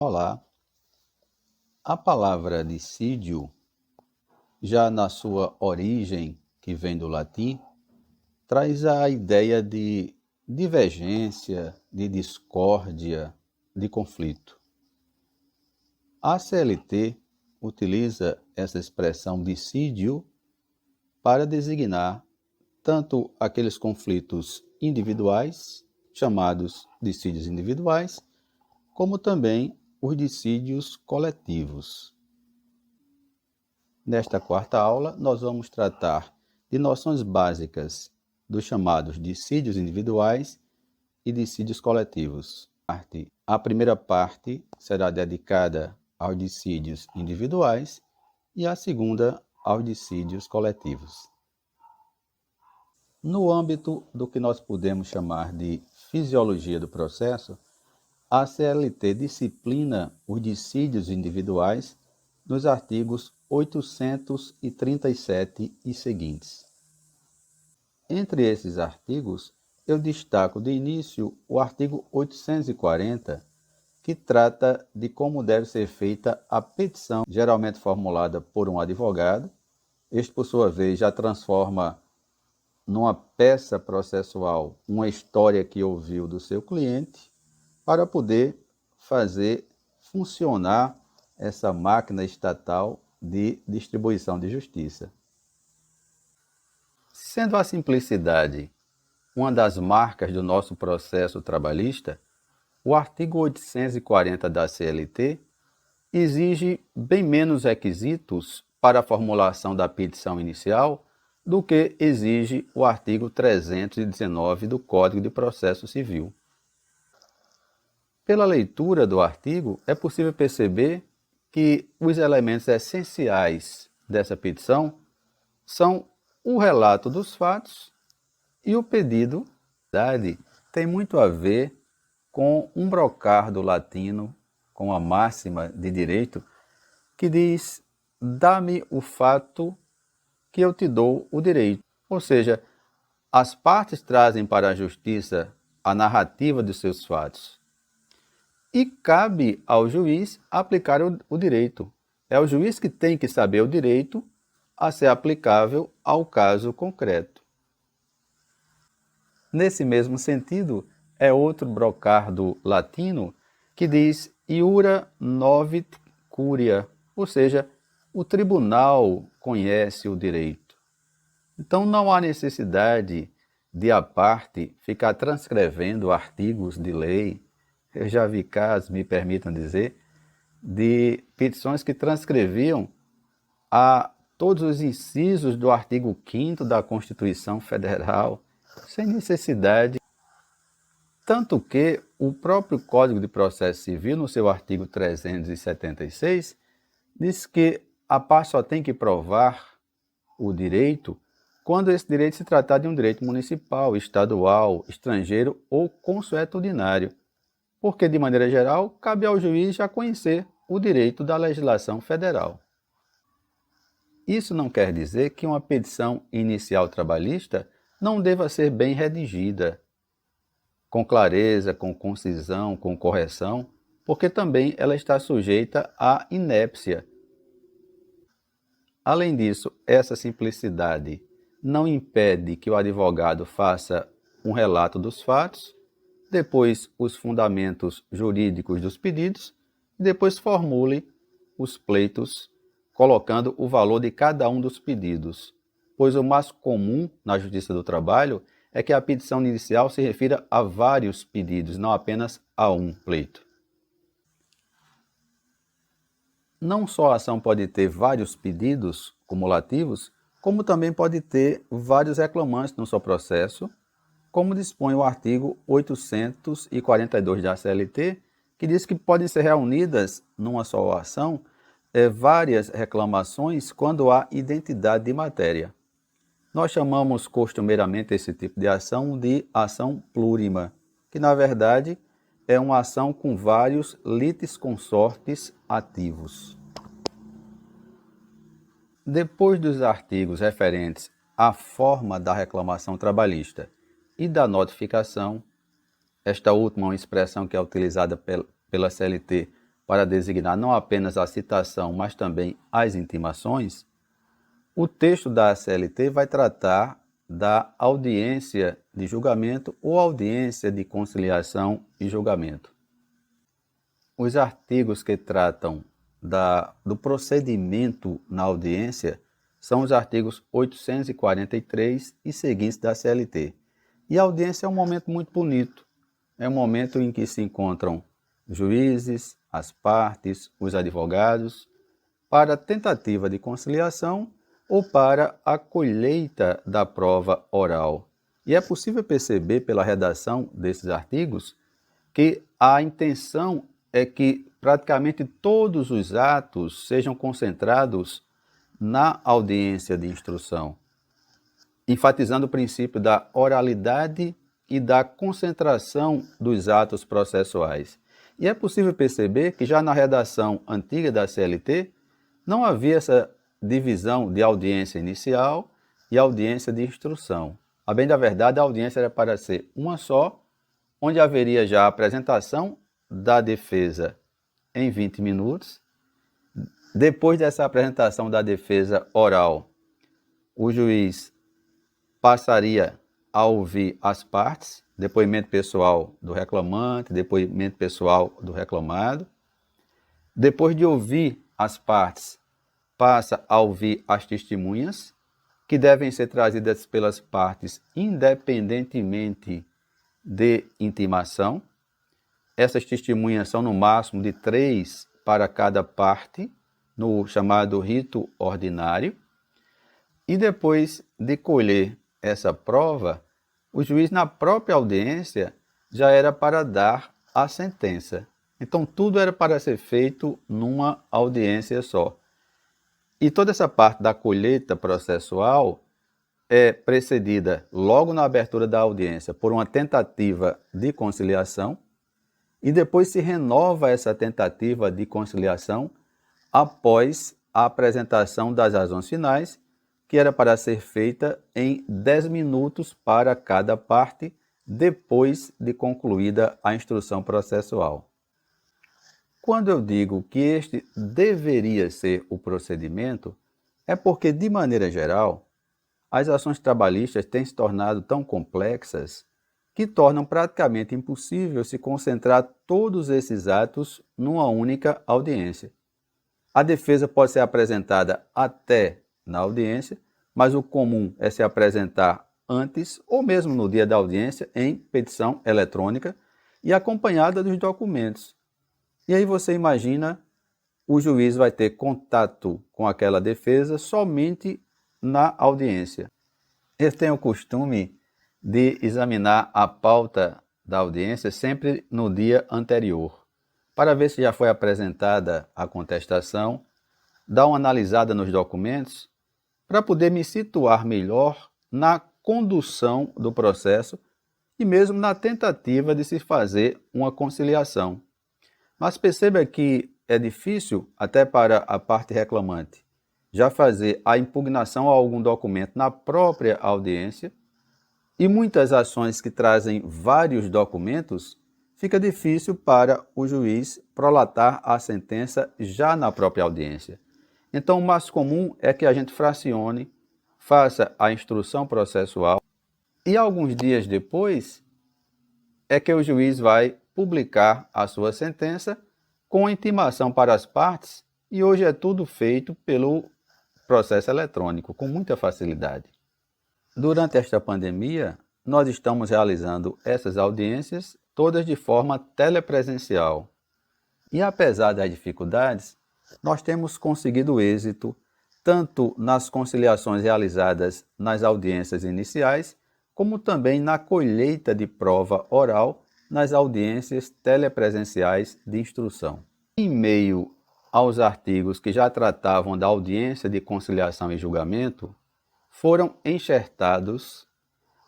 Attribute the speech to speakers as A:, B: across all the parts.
A: Olá, a palavra dissídio, já na sua origem, que vem do latim, traz a ideia de divergência, de discórdia, de conflito. A CLT utiliza essa expressão dissídio para designar tanto aqueles conflitos individuais, chamados dissídios individuais, como também os dissídios coletivos. Nesta quarta aula, nós vamos tratar de noções básicas dos chamados dissídios individuais e dissídios coletivos. A primeira parte será dedicada aos dissídios individuais e a segunda aos dissídios coletivos. No âmbito do que nós podemos chamar de fisiologia do processo, a CLT disciplina os dissídios individuais nos artigos 837 e seguintes. Entre esses artigos, eu destaco de início o artigo 840, que trata de como deve ser feita a petição, geralmente formulada por um advogado. Este, por sua vez, já transforma numa peça processual uma história que ouviu do seu cliente, para poder fazer funcionar essa máquina estatal de distribuição de justiça. Sendo a simplicidade uma das marcas do nosso processo trabalhista, o artigo 840 da CLT exige bem menos requisitos para a formulação da petição inicial do que exige o artigo 319 do Código de Processo Civil. Pela leitura do artigo, é possível perceber que os elementos essenciais dessa petição são o relato dos fatos e o pedido. Tem muito a ver com um brocardo latino, com a máxima de direito, que diz: dá-me o fato que eu te dou o direito. Ou seja, as partes trazem para a justiça a narrativa de seus fatos. E cabe ao juiz aplicar o direito. É o juiz que tem que saber o direito a ser aplicável ao caso concreto. Nesse mesmo sentido, é outro brocardo latino que diz iura novit curia, ou seja, o tribunal conhece o direito. Então não há necessidade de a parte ficar transcrevendo artigos de lei. Eu já vi casos, me permitam dizer, de petições que transcreviam a todos os incisos do artigo 5º da Constituição Federal, sem necessidade. Tanto que o próprio Código de Processo Civil, no seu artigo 376, diz que a parte só tem que provar o direito quando esse direito se tratar de um direito municipal, estadual, estrangeiro ou consuetudinário. Porque, de maneira geral, cabe ao juiz já conhecer o direito da legislação federal. Isso não quer dizer que uma petição inicial trabalhista não deva ser bem redigida, com clareza, com concisão, com correção, porque também ela está sujeita à inépcia. Além disso, essa simplicidade não impede que o advogado faça um relato dos fatos, depois os fundamentos jurídicos dos pedidos, e depois formule os pleitos, colocando o valor de cada um dos pedidos, pois o mais comum na Justiça do Trabalho é que a petição inicial se refira a vários pedidos, não apenas a um pleito. Não só a ação pode ter vários pedidos cumulativos, como também pode ter vários reclamantes no seu processo, como dispõe o artigo 842 da CLT, que diz que podem ser reunidas numa só ação várias reclamações quando há identidade de matéria. Nós chamamos costumeiramente esse tipo de ação de ação plurima, que na verdade é uma ação com vários litisconsortes ativos. Depois dos artigos referentes à forma da reclamação trabalhista e da notificação, esta última é uma expressão que é utilizada pela CLT para designar não apenas a citação, mas também as intimações, o texto da CLT vai tratar da audiência de julgamento ou audiência de conciliação e julgamento. Os artigos que tratam do procedimento na audiência são os artigos 843 e seguintes da CLT. E a audiência é um momento muito bonito. É um momento em que se encontram juízes, as partes, os advogados, para a tentativa de conciliação ou para a colheita da prova oral. E é possível perceber pela redação desses artigos que a intenção é que praticamente todos os atos sejam concentrados na audiência de instrução, enfatizando o princípio da oralidade e da concentração dos atos processuais. E é possível perceber que já na redação antiga da CLT não havia essa divisão de audiência inicial e audiência de instrução. A bem da verdade, a audiência era para ser uma só, onde haveria já a apresentação da defesa em 20 minutos. Depois dessa apresentação da defesa oral, o juiz passaria a ouvir as partes, depoimento pessoal do reclamante, depoimento pessoal do reclamado. Depois de ouvir as partes, passa a ouvir as testemunhas, que devem ser trazidas pelas partes independentemente de intimação. Essas testemunhas são no máximo de 3 para cada parte, no chamado rito ordinário. E depois de colher essa prova, o juiz, na própria audiência, já era para dar a sentença. Então, tudo era para ser feito numa audiência só. E toda essa parte da colheita processual é precedida, logo na abertura da audiência, por uma tentativa de conciliação, e depois se renova essa tentativa de conciliação após a apresentação das razões finais, que era para ser feita em 10 minutos para cada parte, depois de concluída a instrução processual. Quando eu digo que este deveria ser o procedimento, é porque, de maneira geral, as ações trabalhistas têm se tornado tão complexas que tornam praticamente impossível se concentrar todos esses atos numa única audiência. A defesa pode ser apresentada até na audiência, mas o comum é se apresentar antes ou mesmo no dia da audiência em petição eletrônica e acompanhada dos documentos. E aí você imagina, o juiz vai ter contato com aquela defesa somente na audiência. Eu tenho o costume de examinar a pauta da audiência sempre no dia anterior, para ver se já foi apresentada a contestação, dar uma analisada nos documentos, para poder me situar melhor na condução do processo e mesmo na tentativa de se fazer uma conciliação. Mas perceba que é difícil, até para a parte reclamante, já fazer a impugnação a algum documento na própria audiência, e muitas ações que trazem vários documentos, fica difícil para o juiz prolatar a sentença já na própria audiência. Então, o mais comum é que a gente fracione, faça a instrução processual e alguns dias depois é que o juiz vai publicar a sua sentença com intimação para as partes, e hoje é tudo feito pelo processo eletrônico, com muita facilidade. Durante esta pandemia, nós estamos realizando essas audiências todas de forma telepresencial. E apesar das dificuldades, nós temos conseguido êxito tanto nas conciliações realizadas nas audiências iniciais, como também na colheita de prova oral nas audiências telepresenciais de instrução. Em meio aos artigos que já tratavam da audiência de conciliação e julgamento, foram enxertados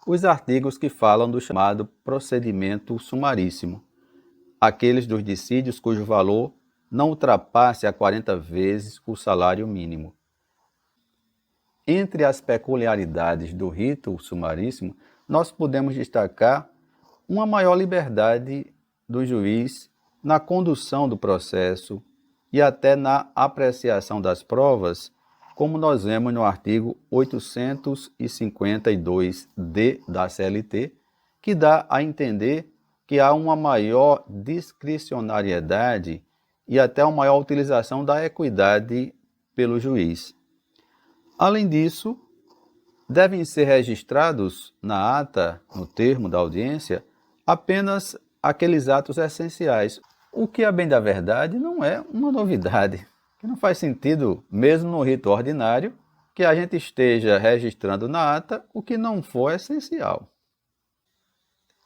A: os artigos que falam do chamado procedimento sumaríssimo, aqueles dos dissídios cujo valor não ultrapasse a 40 vezes o salário mínimo. Entre as peculiaridades do rito sumaríssimo, nós podemos destacar uma maior liberdade do juiz na condução do processo e até na apreciação das provas, como nós vemos no artigo 852-D da CLT, que dá a entender que há uma maior discricionariedade e até uma maior utilização da equidade pelo juiz. Além disso, devem ser registrados na ata, no termo da audiência, apenas aqueles atos essenciais, o que, a bem da verdade, não é uma novidade, que não faz sentido, mesmo no rito ordinário, que a gente esteja registrando na ata o que não for essencial.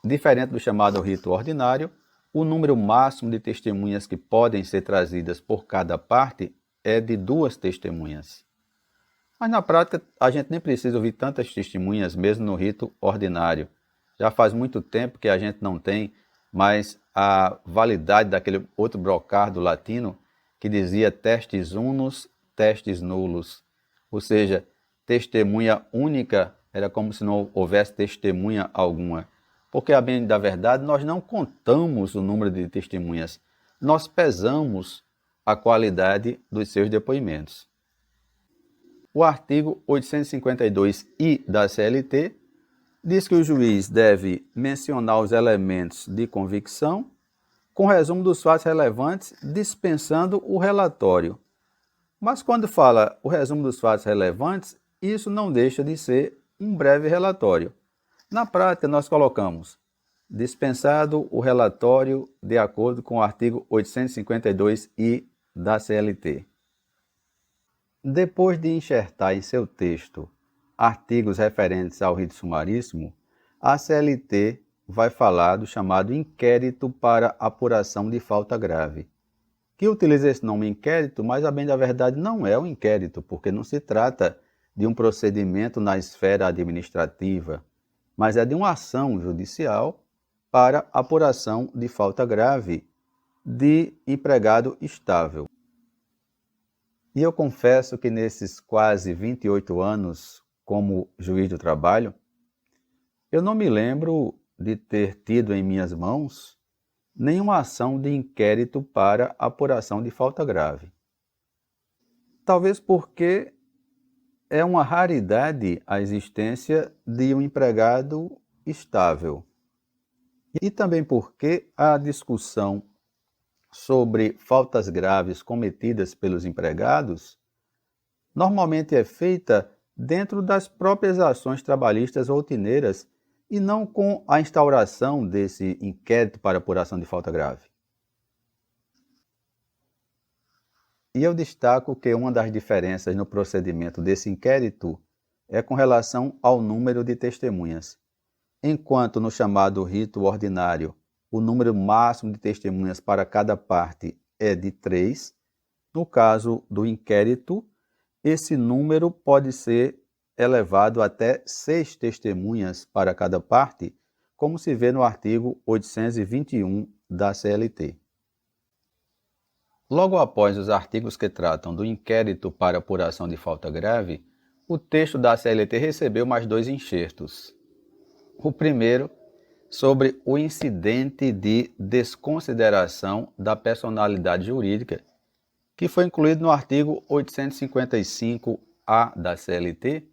A: Diferente do chamado rito ordinário, o número máximo de testemunhas que podem ser trazidas por cada parte é de 2 testemunhas. Mas na prática, a gente nem precisa ouvir tantas testemunhas, mesmo no rito ordinário. Já faz muito tempo que a gente não tem mais a validade daquele outro brocardo latino que dizia testes unus, testes nullus. Ou seja, testemunha única era como se não houvesse testemunha alguma. Porque, a bem da verdade, nós não contamos o número de testemunhas. Nós pesamos a qualidade dos seus depoimentos. O artigo 852-I da CLT diz que o juiz deve mencionar os elementos de convicção com resumo dos fatos relevantes, dispensando o relatório. Mas quando fala o resumo dos fatos relevantes, isso não deixa de ser um breve relatório. Na prática, nós colocamos dispensado o relatório de acordo com o artigo 852-I da CLT. Depois de enxertar em seu texto artigos referentes ao rito sumaríssimo, a CLT vai falar do chamado inquérito para apuração de falta grave, que utiliza esse nome inquérito, mas a bem da verdade não é um inquérito, porque não se trata de um procedimento na esfera administrativa, mas é de uma ação judicial para apuração de falta grave de empregado estável. E eu confesso que nesses quase 28 anos como juiz do trabalho, eu não me lembro de ter tido em minhas mãos nenhuma ação de inquérito para apuração de falta grave. Talvez porque é uma raridade a existência de um empregado estável. E também porque a discussão sobre faltas graves cometidas pelos empregados normalmente é feita dentro das próprias ações trabalhistas rotineiras e não com a instauração desse inquérito para apuração de falta grave. E eu destaco que uma das diferenças no procedimento desse inquérito é com relação ao número de testemunhas. Enquanto no chamado rito ordinário, o número máximo de testemunhas para cada parte é de 3, no caso do inquérito, esse número pode ser elevado até 6 testemunhas para cada parte, como se vê no artigo 821 da CLT. Logo após os artigos que tratam do inquérito para apuração de falta grave, o texto da CLT recebeu mais 2 enxertos. O primeiro, sobre o incidente de desconsideração da personalidade jurídica, que foi incluído no artigo 855-A da CLT,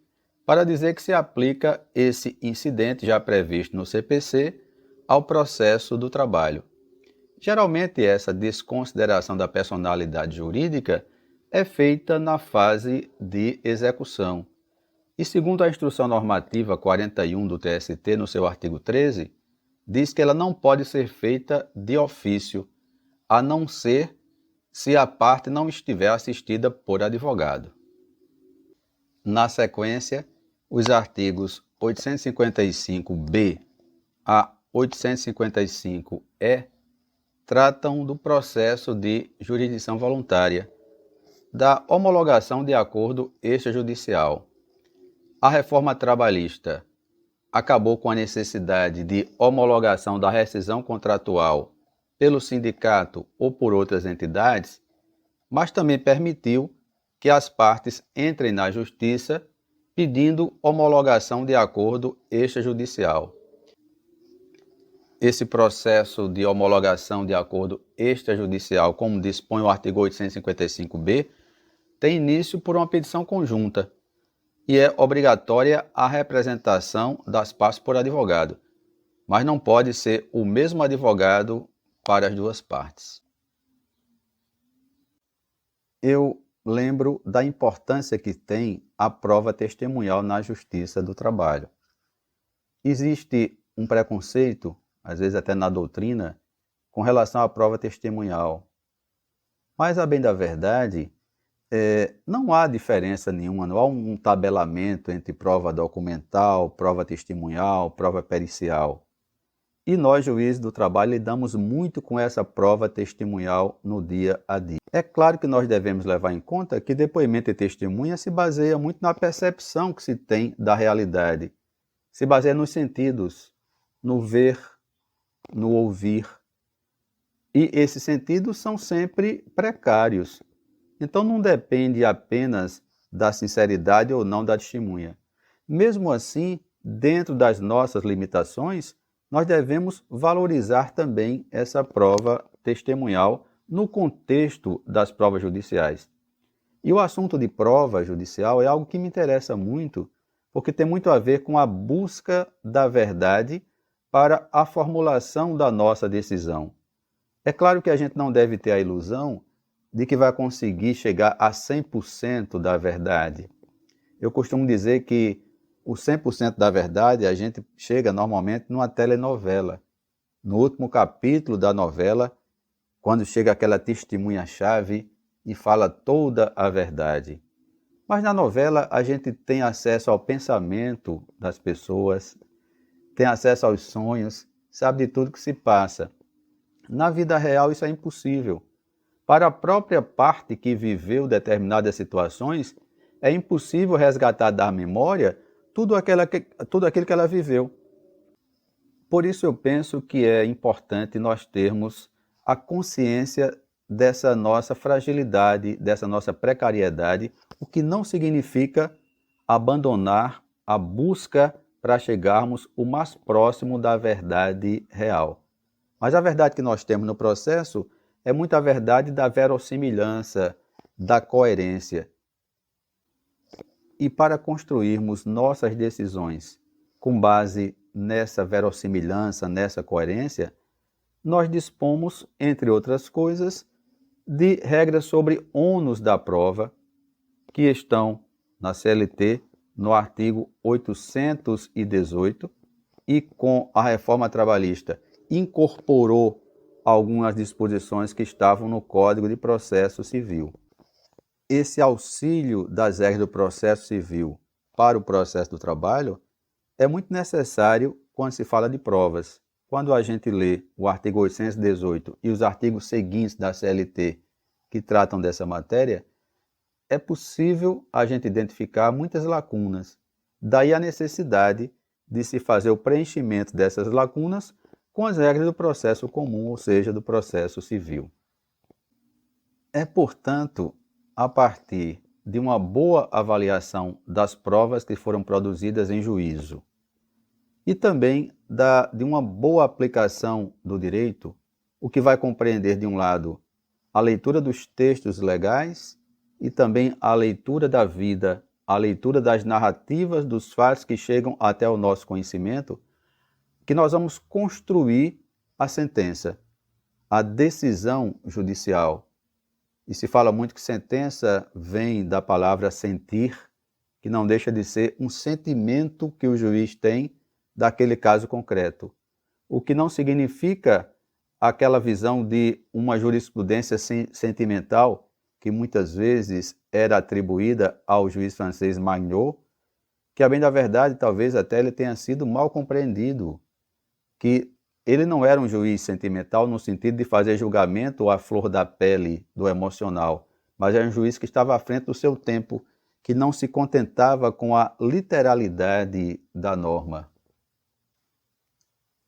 A: para dizer que se aplica esse incidente já previsto no CPC ao processo do trabalho. Geralmente, essa desconsideração da personalidade jurídica é feita na fase de execução. E segundo a Instrução Normativa 41 do TST, no seu artigo 13, diz que ela não pode ser feita de ofício, a não ser se a parte não estiver assistida por advogado. Na sequência, os artigos 855-B a 855-E tratam do processo de jurisdição voluntária, da homologação de acordo extrajudicial. A reforma trabalhista acabou com a necessidade de homologação da rescisão contratual pelo sindicato ou por outras entidades, mas também permitiu que as partes entrem na justiça pedindo homologação de acordo extrajudicial. esse processo de homologação de acordo extrajudicial, como dispõe o artigo 855-B, tem início por uma petição conjunta e é obrigatória a representação das partes por advogado, mas não pode ser o mesmo advogado para as duas partes. Eu lembro da importância que tem a prova testemunhal na Justiça do Trabalho. Existe um preconceito, às vezes até na doutrina, com relação à prova testemunhal. Mas, a bem da verdade, não há diferença nenhuma, não há um tabelamento entre prova documental, prova testemunhal, prova pericial. E nós, juízes do trabalho, lidamos muito com essa prova testemunhal no dia a dia. É claro que nós devemos levar em conta que depoimento e testemunha se baseia muito na percepção que se tem da realidade. Se baseia nos sentidos, no ver, no ouvir. E esses sentidos são sempre precários. Então não depende apenas da sinceridade ou não da testemunha. Mesmo assim, dentro das nossas limitações, nós devemos valorizar também essa prova testemunhal no contexto das provas judiciais. E o assunto de prova judicial é algo que me interessa muito, porque tem muito a ver com a busca da verdade para a formulação da nossa decisão. É claro que a gente não deve ter a ilusão de que vai conseguir chegar a 100% da verdade. Eu costumo dizer que o 100% da verdade a gente chega normalmente numa telenovela. No último capítulo da novela, quando chega aquela testemunha-chave e fala toda a verdade. Mas na novela a gente tem acesso ao pensamento das pessoas, tem acesso aos sonhos, sabe de tudo que se passa. Na vida real isso é impossível. Para a própria parte que viveu determinadas situações, é impossível resgatar da memória tudo aquilo que ela viveu. Por isso eu penso que é importante nós termos a consciência dessa nossa fragilidade, dessa nossa precariedade, o que não significa abandonar a busca para chegarmos o mais próximo da verdade real. Mas a verdade que nós temos no processo é muito a verdade da verossimilhança, da coerência. E para construirmos nossas decisões com base nessa verossimilhança, nessa coerência, nós dispomos, entre outras coisas, de regras sobre ônus da prova, que estão na CLT, no artigo 818, e com a reforma trabalhista incorporou algumas disposições que estavam no Código de Processo Civil. Esse auxílio das regras do processo civil para o processo do trabalho é muito necessário quando se fala de provas. Quando a gente lê o artigo 818 e os artigos seguintes da CLT que tratam dessa matéria, é possível a gente identificar muitas lacunas. Daí a necessidade de se fazer o preenchimento dessas lacunas com as regras do processo comum, ou seja, do processo civil. É, portanto, a partir de uma boa avaliação das provas que foram produzidas em juízo e também de uma boa aplicação do direito, o que vai compreender, de um lado, a leitura dos textos legais e também a leitura da vida, a leitura das narrativas dos fatos que chegam até o nosso conhecimento, que nós vamos construir a sentença, a decisão judicial. E se fala muito que sentença vem da palavra sentir, que não deixa de ser um sentimento que o juiz tem daquele caso concreto. O que não significa aquela visão de uma jurisprudência sentimental, que muitas vezes era atribuída ao juiz francês Magnot, que, a bem da verdade, talvez até ele tenha sido mal compreendido, que ele não era um juiz sentimental no sentido de fazer julgamento à flor da pele do emocional, mas era um juiz que estava à frente do seu tempo, que não se contentava com a literalidade da norma.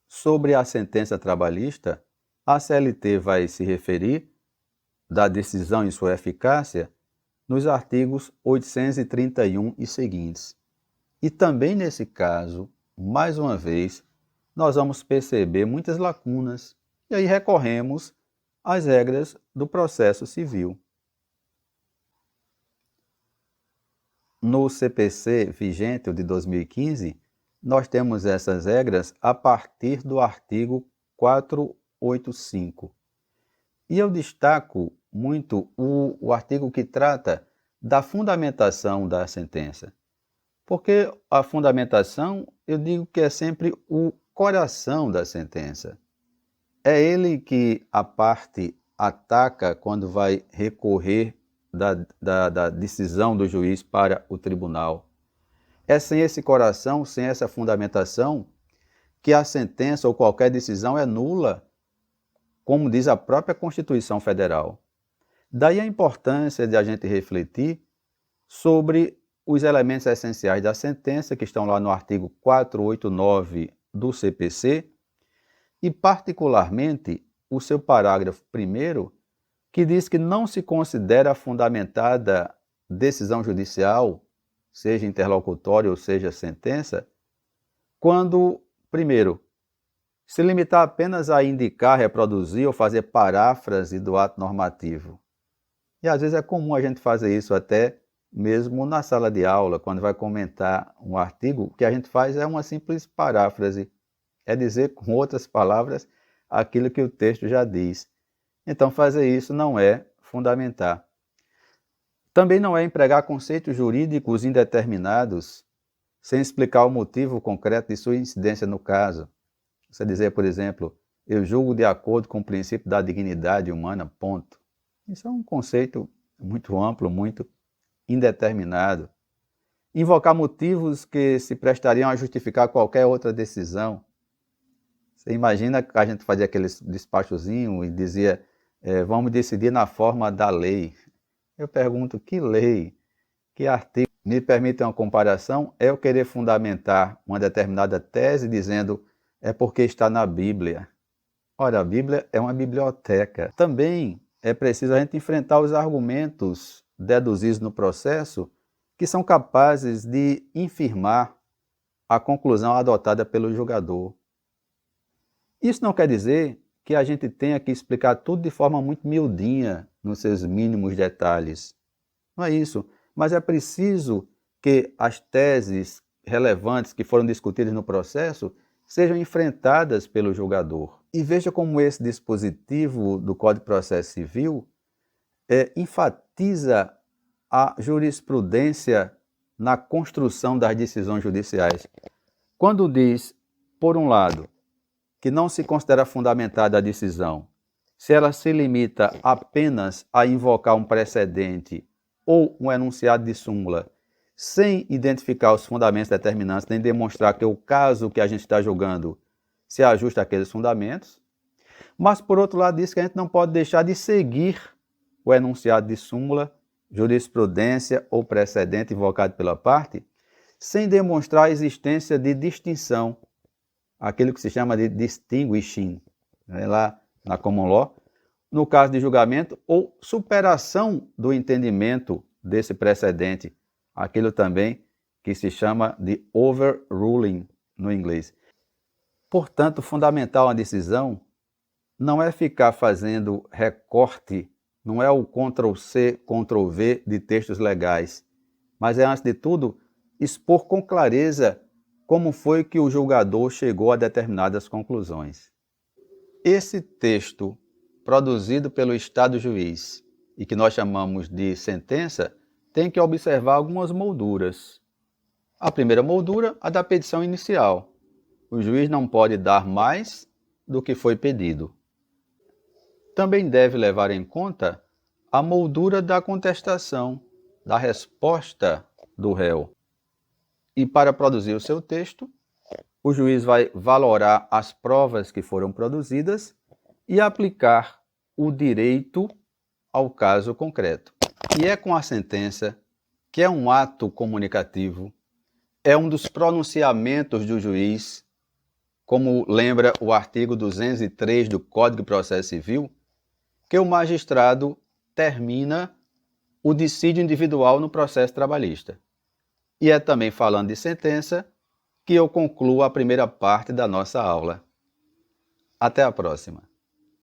A: Sobre a sentença trabalhista, a CLT vai se referir da decisão em sua eficácia nos artigos 831 e seguintes. E também nesse caso, mais uma vez, nós vamos perceber muitas lacunas e aí recorremos às regras do processo civil. No CPC vigente, o de 2015, nós temos essas regras a partir do artigo 485. E eu destaco muito o artigo que trata da fundamentação da sentença. Porque a fundamentação, eu digo que é sempre o coração da sentença. É ele que a parte ataca quando vai recorrer da decisão do juiz para o tribunal. É sem esse coração, sem essa fundamentação, que a sentença ou qualquer decisão é nula, como diz a própria Constituição Federal. Daí a importância de a gente refletir sobre os elementos essenciais da sentença, que estão lá no artigo 489 do CPC, e particularmente o seu parágrafo 1º, que diz que não se considera fundamentada decisão judicial, seja interlocutória ou seja sentença, quando, primeiro, se limitar apenas a indicar, reproduzir ou fazer paráfrase do ato normativo. E às vezes é comum a gente fazer isso até mesmo na sala de aula, quando vai comentar um artigo, o que a gente faz é uma simples paráfrase, é dizer com outras palavras aquilo que o texto já diz. Então fazer isso não é fundamentar. Também não é empregar conceitos jurídicos indeterminados sem explicar o motivo concreto de sua incidência no caso. Você dizer, por exemplo, eu julgo de acordo com o princípio da dignidade humana, ponto. Isso é um conceito muito amplo, muito indeterminado. Invocar motivos que se prestariam a justificar qualquer outra decisão. Você imagina que a gente fazia aquele despachozinho e dizia, vamos decidir na forma da lei. Eu pergunto, que lei? Que artigo? Me permite uma comparação? É eu querer fundamentar uma determinada tese dizendo, é porque está na Bíblia. Ora, a Bíblia é uma biblioteca. Também é preciso a gente enfrentar os argumentos deduzidos no processo que são capazes de infirmar a conclusão adotada pelo julgador. Isso não quer dizer que a gente tenha que explicar tudo de forma muito miudinha, nos seus mínimos detalhes. Não é isso, mas é preciso que as teses relevantes que foram discutidas no processo sejam enfrentadas pelo julgador. E veja como esse dispositivo do Código de Processo Civil enfatiza a jurisprudência na construção das decisões judiciais. Quando diz, por um lado, que não se considera fundamentada a decisão, se ela se limita apenas a invocar um precedente ou um enunciado de súmula, sem identificar os fundamentos determinantes, nem demonstrar que o caso que a gente está julgando se ajusta àqueles fundamentos. Mas, por outro lado, diz que a gente não pode deixar de seguir o enunciado de súmula, jurisprudência ou precedente invocado pela parte, sem demonstrar a existência de distinção, aquilo que se chama de distinguishing, lá na common law, no caso de julgamento ou superação do entendimento desse precedente, aquilo também que se chama de overruling no inglês. Portanto, fundamental uma decisão não é ficar fazendo recorte, não é o Ctrl+C, Ctrl+V de textos legais, mas é, antes de tudo, expor com clareza como foi que o julgador chegou a determinadas conclusões. Esse texto, produzido pelo Estado juiz e que nós chamamos de sentença, tem que observar algumas molduras. A primeira moldura, a da petição inicial. O juiz não pode dar mais do que foi pedido. Também deve levar em conta a moldura da contestação, da resposta do réu. E para produzir o seu texto, o juiz vai valorar as provas que foram produzidas e aplicar o direito ao caso concreto. E é com a sentença, que é um ato comunicativo, é um dos pronunciamentos do juiz, como lembra o artigo 203 do Código de Processo Civil, que o magistrado termina o dissídio individual no processo trabalhista. E é também falando de sentença que eu concluo a primeira parte da nossa aula. Até a próxima!